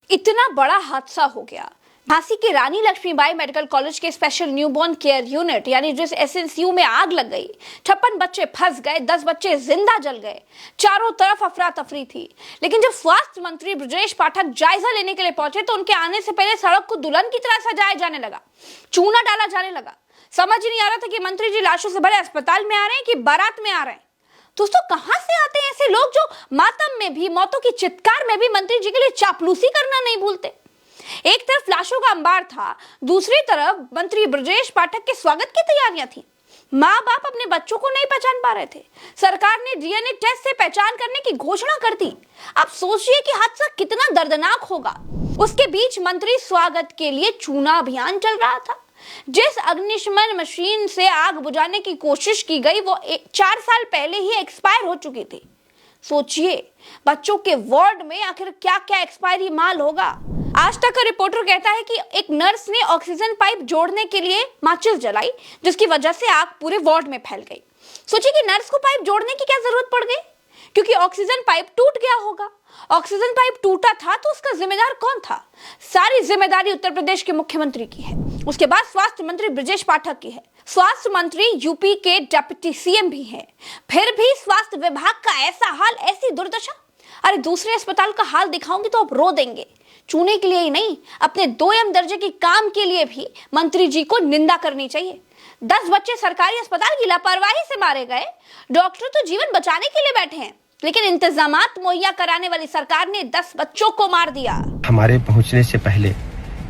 इतना बड़ा हादसा हो गया। झांसी की रानी लक्ष्मीबाई मेडिकल कॉलेज के स्पेशल न्यूबॉर्न केयर यूनिट यानी जिस एसएनसीयू में आग लग गई। 56 बच्चे फंस गए, 10 बच्चे जिंदा जल गए। चारों तरफ अफरा तफरी थी। लेकिन जब स्वास्थ्य मंत्री ब्रजेश पाठक जायजा लेने के लिए पहुंचे तो उनके आने से पहले सड़क को दुल्हन की तरह सजाया जाने लगा, चूना डाला जाने लगा। समझ ही नहीं आ रहा था कि मंत्री जी लाशों से भरे अस्पताल में आ रहे हैं कि बारात में आ रहे हैं। दोस्तों, कहां से आते हैं ऐसे लोग जो मातम में भी, मौतों की चित्कार में भी मंत्री जी के लिए चापलूसी करना नहीं भूलते। एक तरफ लाशों का अंबार था, दूसरी तरफ मंत्री ब्रजेश पाठक के स्वागत की तैयारियां थी। माँ बाप अपने बच्चों को नहीं पहचान पा रहे थे। सरकार ने डीएनए टेस्ट से पहचान करने की घोषणा कर दी। अब सोचिए कि हादसा कितना दर्दनाक होगा। उसके बीच मंत्री स्वागत के लिए चूना अभियान चल रहा था। जिस अग्निशमन मशीन से आग बुझाने की कोशिश की गई वो 4 साल पहले ही एक्सपायर हो चुकी थी। सोचिए, बच्चों के वार्ड में आखिर क्या क्या एक्सपायरी माल होगा। आज तक का रिपोर्टर कहता है कि एक नर्स ने ऑक्सीजन पाइप जोड़ने के लिए माचिस जलाई, जिसकी वजह से आग पूरे वार्ड में फैल गई। सोचिए कि नर्स को पाइप जोड़ने की क्या जरूरत पड़ गई, क्योंकि ऑक्सीजन पाइप टूट गया होगा। ऑक्सीजन पाइप टूटा था तो उसका जिम्मेदार कौन था? सारी जिम्मेदारी उत्तर प्रदेश के मुख्यमंत्री की है। उसके बाद स्वास्थ्य मंत्री ब्रजेश पाठक की है। स्वास्थ्य मंत्री यूपी के डिप्टी सीएम भी हैं। फिर भी स्वास्थ्य विभाग का ऐसा हाल, ऐसी दुर्दशा। अरे, दूसरे अस्पताल का हाल दिखाऊंगी तो आप रो देंगे। चूने के लिए ही नहीं, अपने 2M दर्जे के काम के लिए भी मंत्री जी को निंदा करनी चाहिए। 10 बच्चे सरकारी अस्पताल की लापरवाही से मारे गए। डॉक्टर तो जीवन बचाने के लिए बैठे हैं, लेकिन इंतजामात मुहैया कराने वाली सरकार ने 10 बच्चों को मार दिया। हमारे पहुंचने से पहले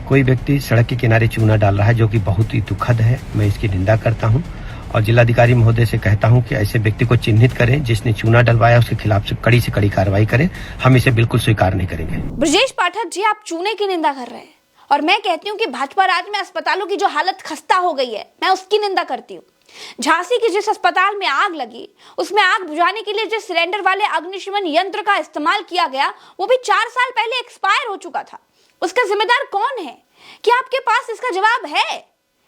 कोई व्यक्ति सड़क के किनारे चूना डाल रहा है, जो कि बहुत ही दुखद है। मैं इसकी निंदा करता हूं और जिलाधिकारी महोदय से कहता हूं कि ऐसे व्यक्ति को चिन्हित करें, जिसने चूना डलवाया उसके खिलाफ से कड़ी कार्रवाई करें। हम इसे बिल्कुल स्वीकार नहीं करेंगे। ब्रजेश पाठक जी, आप चूने की निंदा कर रहे हैं और मैं कहती हूँ कि भाजपा राज में अस्पतालों की जो हालत खस्ता हो गई है, मैं उसकी निंदा करती हूँ। झांसी के जिस अस्पताल में आग लगी, उसमें आग बुझाने के लिए जिस सिलेंडर वाले अग्निशमन यंत्र का इस्तेमाल किया गया, वो भी 4 साल पहले एक्सपायर हो चुका था। उसका जिम्मेदार कौन है? क्या आपके पास इसका जवाब है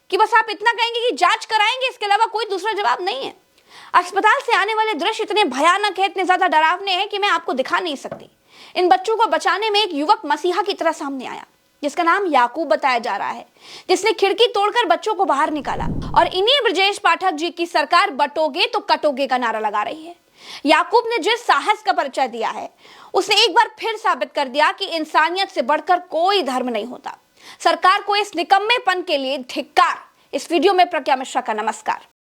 कि बस आप इतना कहेंगे कि जांच कराएंगे, इसके अलावा कोई दूसरा जवाब नहीं है? अस्पताल से आने वाले दृश्य इतने भयानक है, इतने ज्यादा डरावने हैं कि मैं आपको दिखा नहीं सकती। इन बच्चों को बचाने में एक युवक मसीहा की तरह सामने आया, जिसका नाम याकूब बताया जा रहा है, जिसने खिड़की तोड़कर बच्चों को बाहर निकाला। और इन्हीं ब्रजेश पाठक जी की सरकार बटोगे तो कटोगे का नारा लगा रही है। याकूब ने जिस साहस का परिचय दिया है, उसने एक बार फिर साबित कर दिया कि इंसानियत से बढ़कर कोई धर्म नहीं होता। सरकार को इस निकम्मेपन के लिए धिक्कार। इस वीडियो में प्रज्ञा मिश्रा का नमस्कार।